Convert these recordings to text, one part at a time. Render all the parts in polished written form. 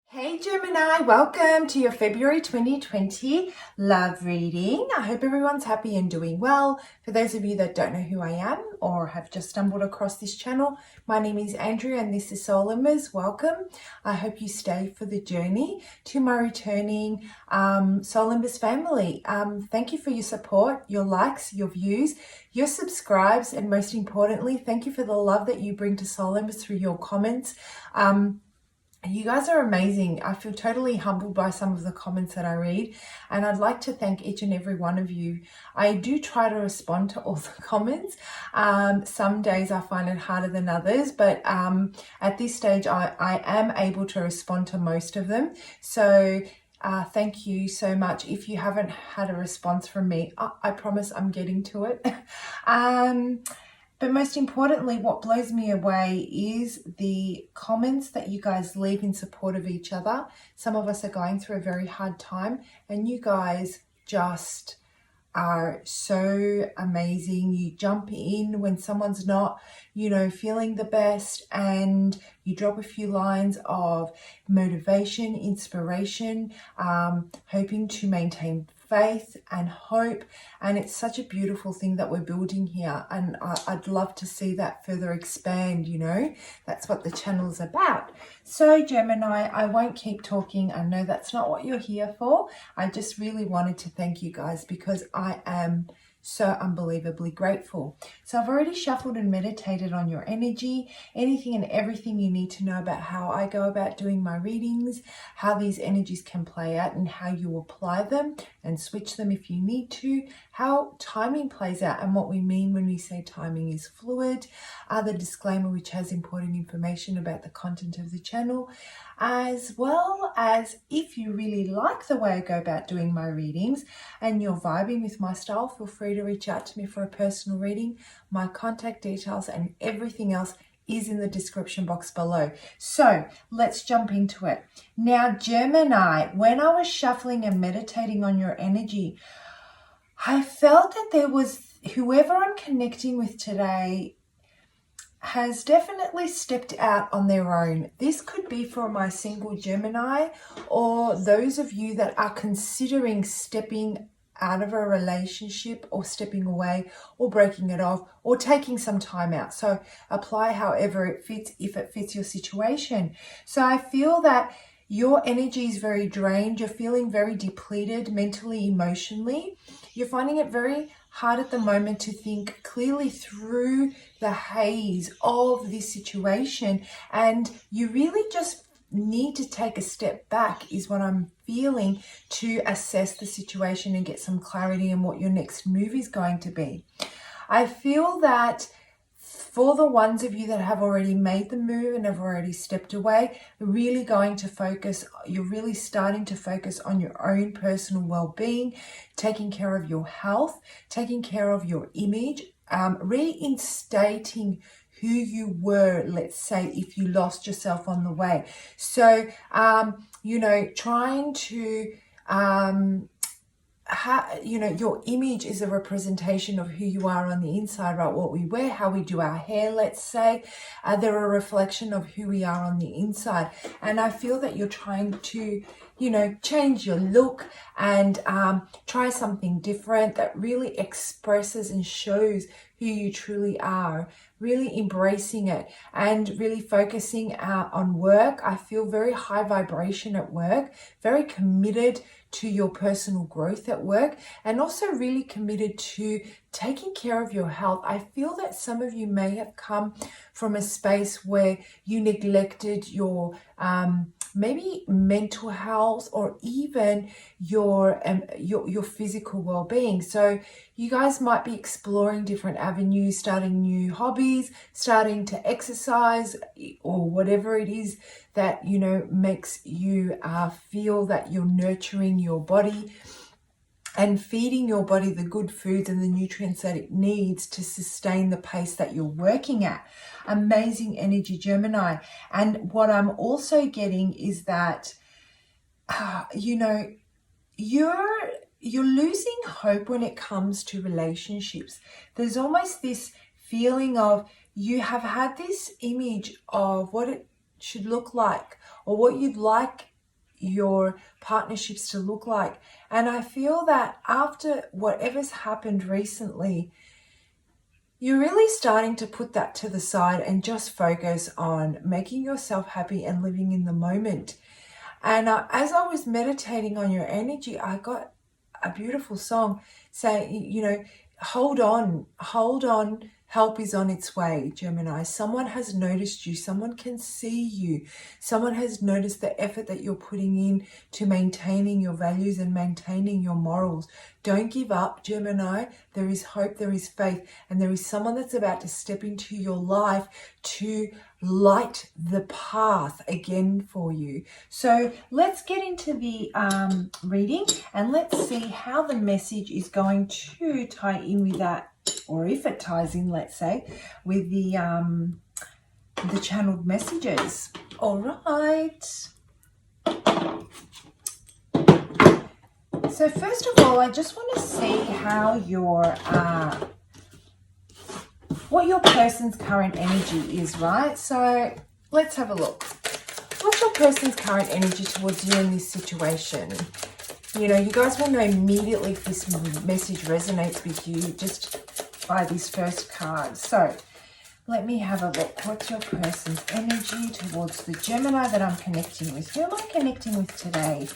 Hey Gemini, welcome to your February 2020 love reading. I hope everyone's happy and doing well. For those of you that don't know who I am or have just stumbled across this channel, my name is Andrea and this is Soul Embers. Welcome. I hope you stay for the journey to my returning Soul Embers family. Thank you for your support, your likes, your views, your subscribes, and most importantly, thank you for the love that you bring to Soul Embers through your comments. You guys are amazing. I feel totally humbled by some of the comments that I read, and I'd like to thank each and every one of you. I do try to respond to all the comments. Some days I find it harder than others, but at this stage I am able to respond to most of them. So thank you so much. If you haven't had a response from me, I promise I'm getting to it. But most importantly, what blows me away is the comments that you guys leave in support of each other. Some of us are going through a very hard time, and you guys just are so amazing. You jump in when someone's not, feeling the best, and you drop a few lines of motivation, inspiration, hoping to maintain faith and hope. And it's such a beautiful thing that we're building here, and I'd love to see that further expand. That's what the channel's about. So Gemini, I won't keep talking. I know that's not what you're here for. I just really wanted to thank you guys because I am so unbelievably grateful. So I've already shuffled and meditated on your energy, anything and everything you need to know about how I go about doing my readings, how these energies can play out and how you apply them and switch them if you need to, how timing plays out and what we mean when we say timing is fluid, the disclaimer which has important information about the content of the channel, as well as if you really like the way I go about doing my readings and you're vibing with my style, feel free to reach out to me for a personal reading. My contact details and everything else is in the description box below. So let's jump into it. Now, Gemini, when I was shuffling and meditating on your energy, I felt that there was whoever I'm connecting with today has definitely stepped out on their own. This could be for my single Gemini or those of you that are considering stepping out of a relationship or stepping away or breaking it off or taking some time out. So apply however it fits, if it fits your situation. So I feel that your energy is very drained. You're feeling very depleted mentally, emotionally. You're finding it very hard at the moment to think clearly through the haze of this situation. And you really just need to take a step back is what I'm feeling to assess the situation and get some clarity on what your next move is going to be. I feel that for the ones of you that have already made the move and have already stepped away, you're really starting to focus on your own personal well-being, taking care of your health, taking care of your image, reinstating who you were, let's say, if you lost yourself on the way. So, trying to, your image is a representation of who you are on the inside, right? What we wear, how we do our hair, let's say, they're a reflection of who we are on the inside. And I feel that you're trying to, change your look and try something different that really expresses and shows who you truly are, really embracing it and really focusing on work. I feel very high vibration at work, very committed to your personal growth at work, and also really committed to taking care of your health. I feel that some of you may have come from a space where you neglected your maybe mental health or even your physical well-being. So you guys might be exploring different avenues, starting new hobbies, starting to exercise, or whatever it is that makes you feel that you're nurturing your body and feeding your body the good foods and the nutrients that it needs to sustain the pace that you're working at. Amazing energy, Gemini. And what I'm also getting is that, you're losing hope when it comes to relationships. There's almost this feeling of you have had this image of what it should look like or what you'd like your partnerships to look like. And I feel that after whatever's happened recently, you're really starting to put that to the side and just focus on making yourself happy and living in the moment. And as I was meditating on your energy, I got a beautiful song saying, you know, hold on, help is on its way, Gemini. Someone has noticed you, someone can see you, someone has noticed the effort that you're putting in to maintaining your values and maintaining your morals. Don't give up, Gemini. There is hope, there is faith, and there is someone that's about to step into your life to light the path again for you. So let's get into the reading, and let's see how the message is going to tie in with that, or if it ties in, let's say, with the channeled messages. All right. So first of all, I just want to see how what your person's current energy is, right? So let's have a look. What's your person's current energy towards you in this situation? You know, you guys will know immediately if this message resonates with you just by this first card. So let me have a look. What's your person's energy towards the Gemini that I'm connecting with? Who am I connecting with today?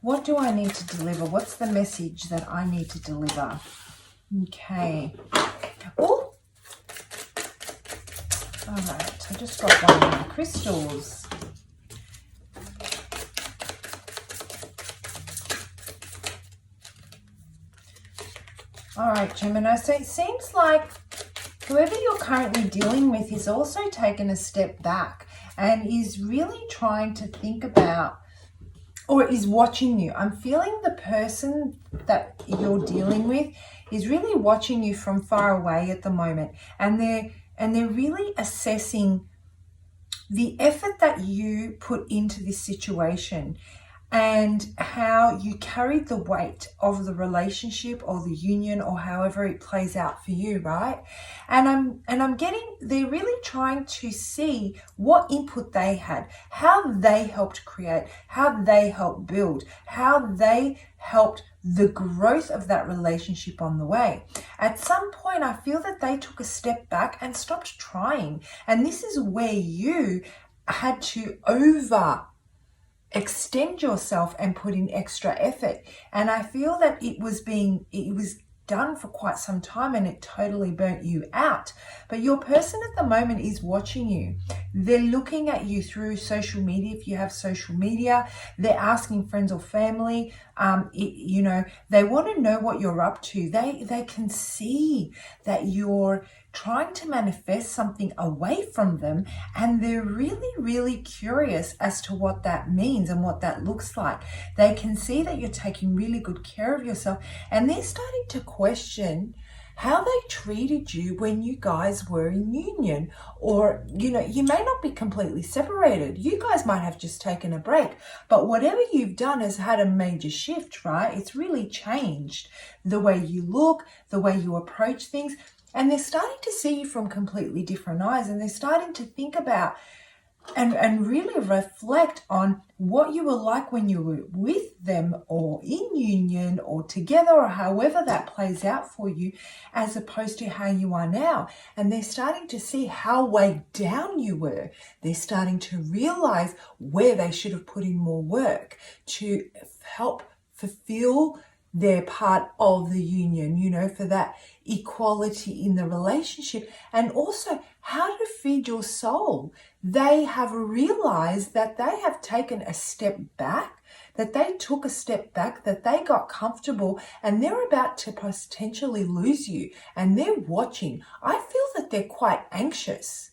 What do I need to deliver? What's the message that I need to deliver? Okay. Oh, all right. I just got one of my crystals. All right, Gemini. So it seems like whoever you're currently dealing with is also taken a step back and is really trying to think about, or is watching you. I'm feeling the person that you're dealing with is really watching you from far away at the moment, and they're really assessing the effort that you put into this situation and how you carried the weight of the relationship or the union or however it plays out for you, right? And I'm getting, they're really trying to see what input they had, how they helped create, how they helped build, how they helped the growth of that relationship on the way. At some point, I feel that they took a step back and stopped trying. And this is where you had to extend yourself and put in extra effort. And I feel that it was done for quite some time and it totally burnt you out. But your person at the moment is watching you. They're looking at you through social media. If you have social media, they're asking friends or family. You know, they want to know what you're up to. They can see that you're trying to manifest something away from them, and they're really, really curious as to what that means and what that looks like. They can see that you're taking really good care of yourself, and they're starting to question how they treated you when you guys were in union, or, you know, you may not be completely separated. You guys might have just taken a break, but whatever you've done has had a major shift, right? It's really changed the way you look, the way you approach things. And they're starting to see you from completely different eyes, and they're starting to think about and really reflect on what you were like when you were with them or in union or together, or however that plays out for you, as opposed to how you are now. And they're starting to see how weighed down you were. They're starting to realize where they should have put in more work to help fulfill their part of the union, you know, for that equality in the relationship, and also how to feed your soul. They have realized that they have taken a step back, that they took a step back, that they got comfortable, and they're about to potentially lose you, and they're watching. I feel that they're quite anxious.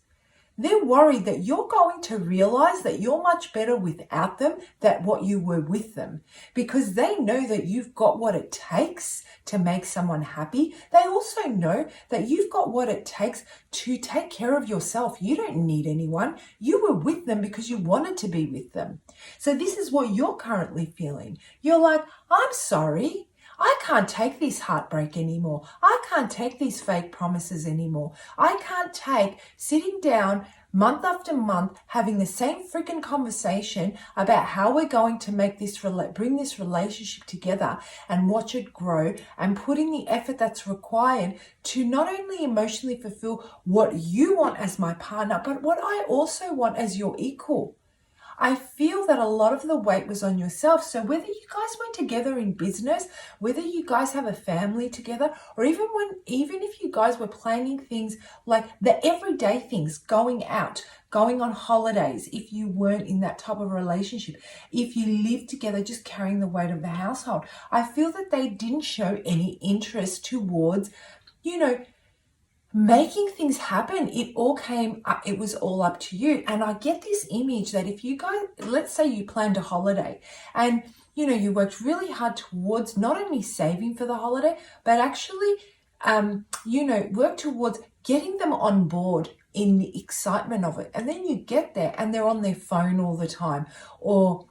They're worried that you're going to realize that you're much better without them than what you were with them, because they know that you've got what it takes to make someone happy. They also know that you've got what it takes to take care of yourself. You don't need anyone. You were with them because you wanted to be with them. So this is what you're currently feeling. You're like, I'm sorry. I can't take this heartbreak anymore. I can't take these fake promises anymore. I can't take sitting down month after month, having the same freaking conversation about how we're going to make this bring this relationship together and watch it grow, and putting the effort that's required to not only emotionally fulfill what you want as my partner, but what I also want as your equal. I feel that a lot of the weight was on yourself. So whether you guys went together in business, whether you guys have a family together, or even if you guys were planning things like the everyday things, going out, going on holidays, if you weren't in that type of relationship, if you lived together just carrying the weight of the household, I feel that they didn't show any interest towards, making things happen. It was all up to you. And I get this image that if you guys, let's say you planned a holiday and you worked really hard towards not only saving for the holiday, but actually work towards getting them on board in the excitement of it. And then you get there and they're on their phone all the time, or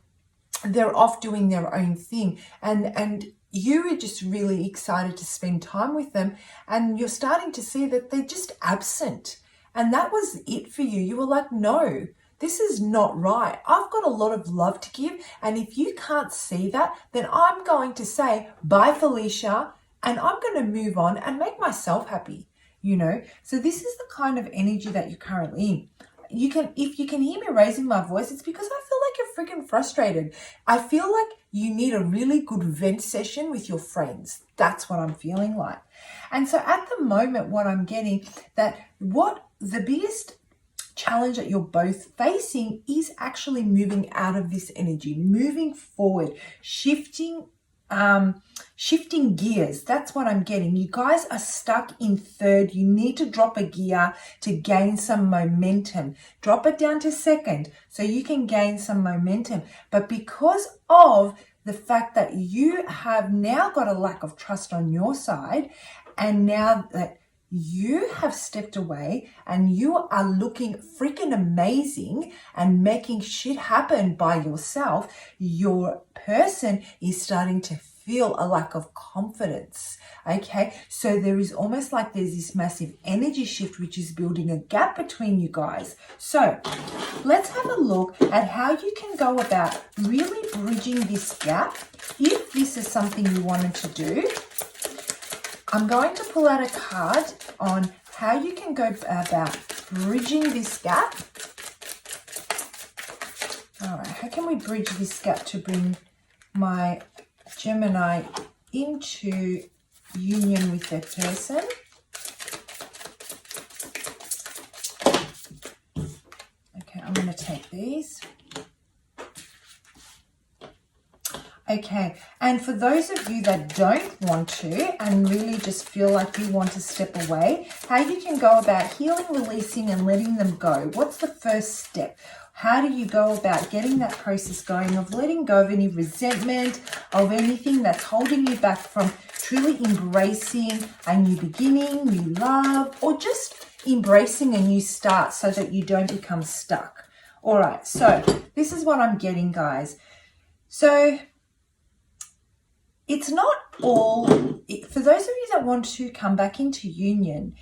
they're off doing their own thing, and you are just really excited to spend time with them, and you're starting to see that they're just absent. And that was it for you. You were like, no, this is not right. I've got a lot of love to give. And if you can't see that, then I'm going to say, bye, Felicia, and I'm going to move on and make myself happy, So this is the kind of energy that you're currently in. If you can hear me raising my voice, it's because I feel like you're freaking frustrated. I feel like you need a really good vent session with your friends. That's what I'm feeling like. And so at the moment, what I'm getting, that what the biggest challenge that you're both facing is actually moving out of this energy, moving forward, shifting gears. That's what I'm getting. You guys are stuck in third. You need to drop a gear to gain some momentum. Drop it down to second so you can gain some momentum. But because of the fact that you have now got a lack of trust on your side, and now that you have stepped away and you are looking freaking amazing and making shit happen by yourself, your person is starting to feel a lack of confidence. Okay, so there is almost like there's this massive energy shift which is building a gap between you guys. So let's have a look at how you can go about really bridging this gap. If this is something you wanted to do, I'm going to pull out a card on how you can go about bridging this gap. All right, how can we bridge this gap to bring my Gemini into union with their person? Okay, I'm going to take these. Okay, and for those of you that don't want to and really just feel like you want to step away, how you can go about healing, releasing, and letting them go. What's the first step? How do you go about getting that process going of letting go of any resentment, of anything that's holding you back from truly embracing a new beginning, new love, or just embracing a new start so that you don't become stuck? All right, so this is what I'm getting, guys. So it's not all, for those of you that want to come back into union,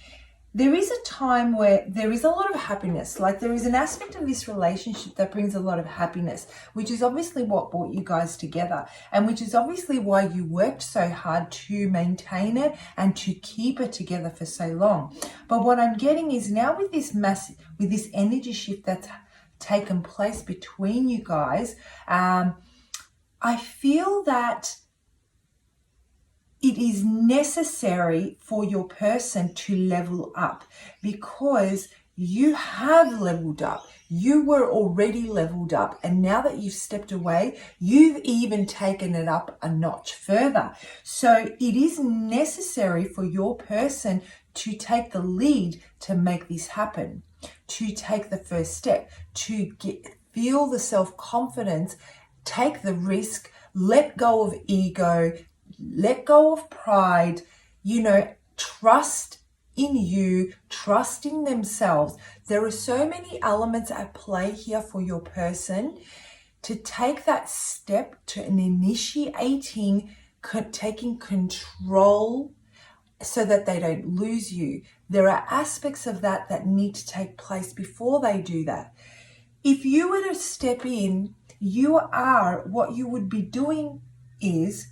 there is a time where there is a lot of happiness. Like there is an aspect of this relationship that brings a lot of happiness, which is obviously what brought you guys together, and which is obviously why you worked so hard to maintain it and to keep it together for so long. But what I'm getting is now with this energy shift that's taken place between you guys, I feel that it is necessary for your person to level up, because you have leveled up. You were already leveled up, and now that you've stepped away, you've even taken it up a notch further. So it is necessary for your person to take the lead to make this happen, to take the first step, to feel the self-confidence, take the risk, let go of ego, let go of pride, trust in you, trust in themselves. There are so many elements at play here for your person to take that step to an initiating, taking control so that they don't lose you. There are aspects of that that need to take place before they do that. If you were to step in, what you would be doing is,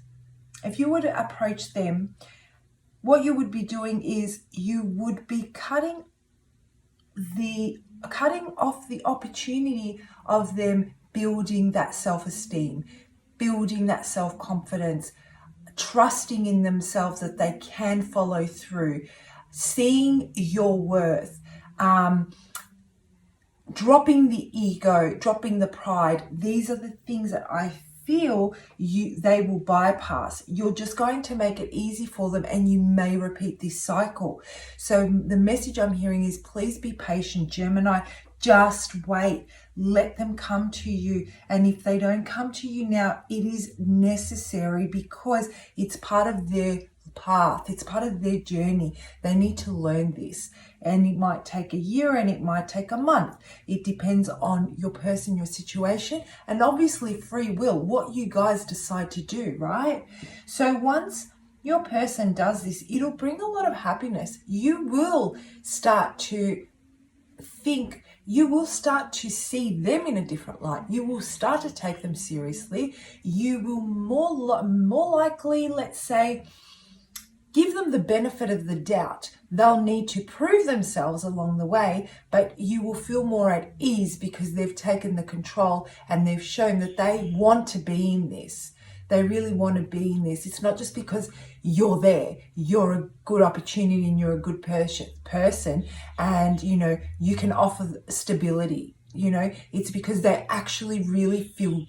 if you were to approach them, what you would be doing is you would be cutting off the opportunity of them building that self-esteem, building that self-confidence, trusting in themselves that they can follow through, seeing your worth, dropping the ego, dropping the pride. These are the things that I feel they will bypass. You're just going to make it easy for them, and you may repeat this cycle. So the message I'm hearing is, please be patient, Gemini. Just wait. Let them come to you. And if they don't come to you now, it is necessary, because it's part of their path. It's part of their journey. They need to learn this. And it might take a year, and it might take a month. It depends on your person, your situation, and obviously free will, what you guys decide to do, right? So once your person does this, it'll bring a lot of happiness. You will start to think, you will start to see them in a different light. You will start to take them seriously. You will more likely, let's say, give them the benefit of the doubt. They'll need to prove themselves along the way, but you will feel more at ease because they've taken the control and they've shown that they want to be in this. They really want to be in this. It's not just because you're there. You're a good opportunity and you're a good person, and, you can offer stability. It's because they actually really feel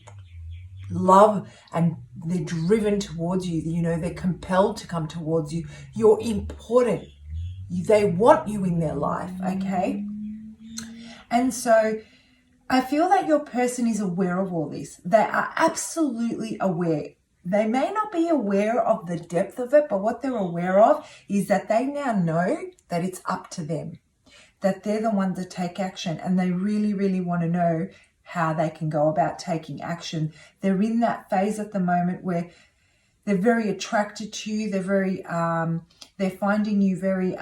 love and they're driven towards you. They're compelled to come towards you. You're important. They want you in their life, okay? And so I feel that your person is aware of all this. They are absolutely aware. They may not be aware of the depth of it, but what they're aware of is that they now know that it's up to them, that they're the ones that take action, and they really, really want to know how they can go about taking action. They're in that phase at the moment where they're very attracted to you. They're finding you very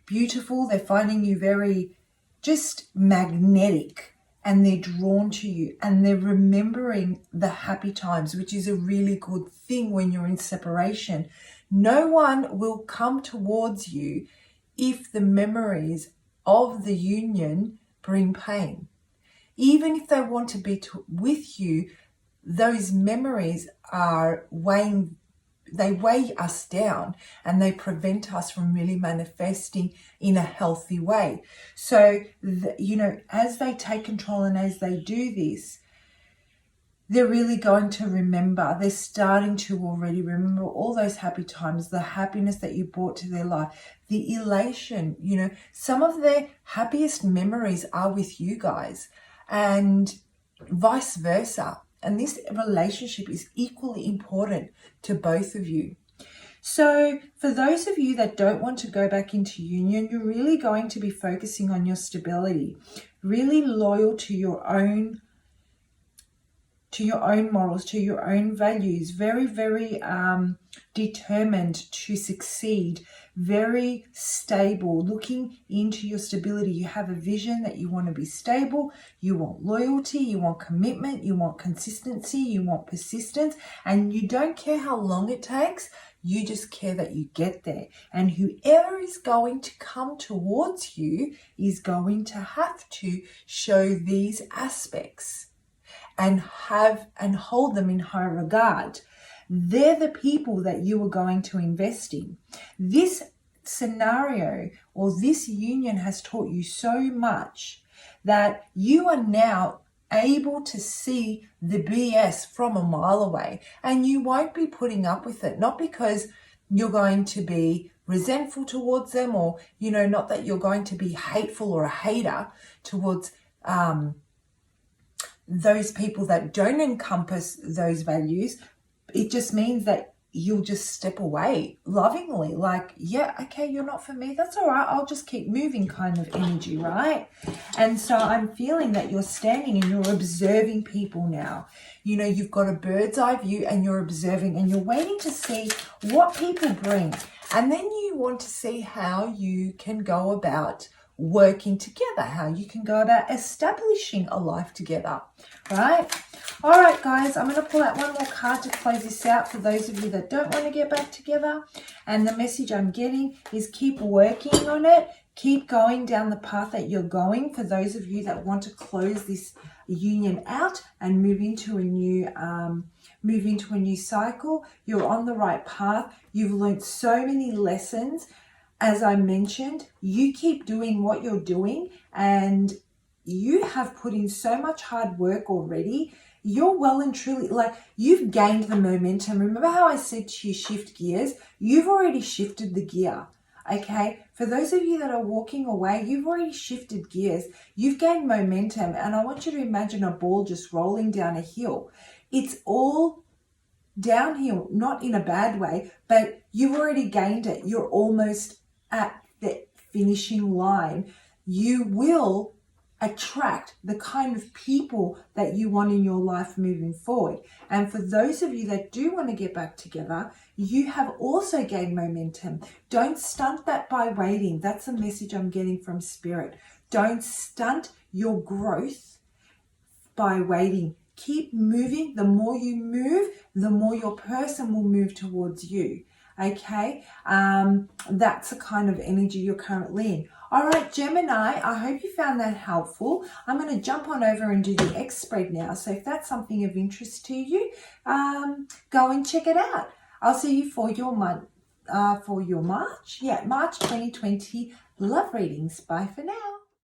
beautiful. They're finding you very just magnetic, and they're drawn to you, and they're remembering the happy times, which is a really good thing when you're in separation. No one will come towards you if the memories of the union bring pain. Even if they want to be with you, those memories are they weigh us down, and they prevent us from really manifesting in a healthy way. So, as they take control and as they do this, they're really going to remember. They're starting to already remember all those happy times, the happiness that you brought to their life, the elation. Some of their happiest memories are with you guys, and vice versa. And this relationship is equally important to both of you. So for those of you that don't want to go back into union, you're really going to be focusing on your stability, really loyal to your own morals, to your own values, very, very determined to succeed, very stable, looking into your stability. You have a vision that you want to be stable, you want loyalty, you want commitment, you want consistency, you want persistence, and you don't care how long it takes. You just care that you get there. And whoever is going to come towards you is going to have to show these aspects and hold them in high regard. They're the people that you are going to invest in. This scenario or this union has taught you so much that you are now able to see the BS from a mile away, and you won't be putting up with it, not because you're going to be resentful towards them, or not that you're going to be hateful or a hater towards those people that don't encompass those values. It just means that you'll just step away lovingly, like, yeah, okay, you're not for me, that's all right, I'll just keep moving kind of energy, right? And so I'm feeling that you're standing and you're observing people now. You know, you've got a bird's eye view and you're observing and you're waiting to see what people bring. And then you want to see how you can go about working together, how you can go about establishing a life together, right? All right, guys, I'm going to pull out one more card to close this out for those of you that don't want to get back together. And the message I'm getting is keep working on it. Keep going down the path that you're going. For those of you that want to close this union out and move into a new cycle, you're on the right path. You've learned so many lessons. As I mentioned, you keep doing what you're doing and you have put in so much hard work already. You're well and truly, like, you've gained the momentum. Remember how I said to you, shift gears? You've already shifted the gear, okay? For those of you that are walking away, you've already shifted gears. You've gained momentum, and I want you to imagine a ball just rolling down a hill. It's all downhill, not in a bad way, but you've already gained it. You're almost at the finishing line. You will attract the kind of people that you want in your life moving forward. And for those of you that do want to get back together, you have also gained momentum. Don't stunt that by waiting. That's a message I'm getting from Spirit. Don't stunt your growth by waiting. Keep moving. The more you move, the more your person will move towards you. Okay, that's the kind of energy you're currently in. All right, Gemini, I hope you found that helpful. I'm going to jump on over and do the X spread now. So if that's something of interest to you, go and check it out. I'll see you for your month, March 2020 love readings. Bye for now.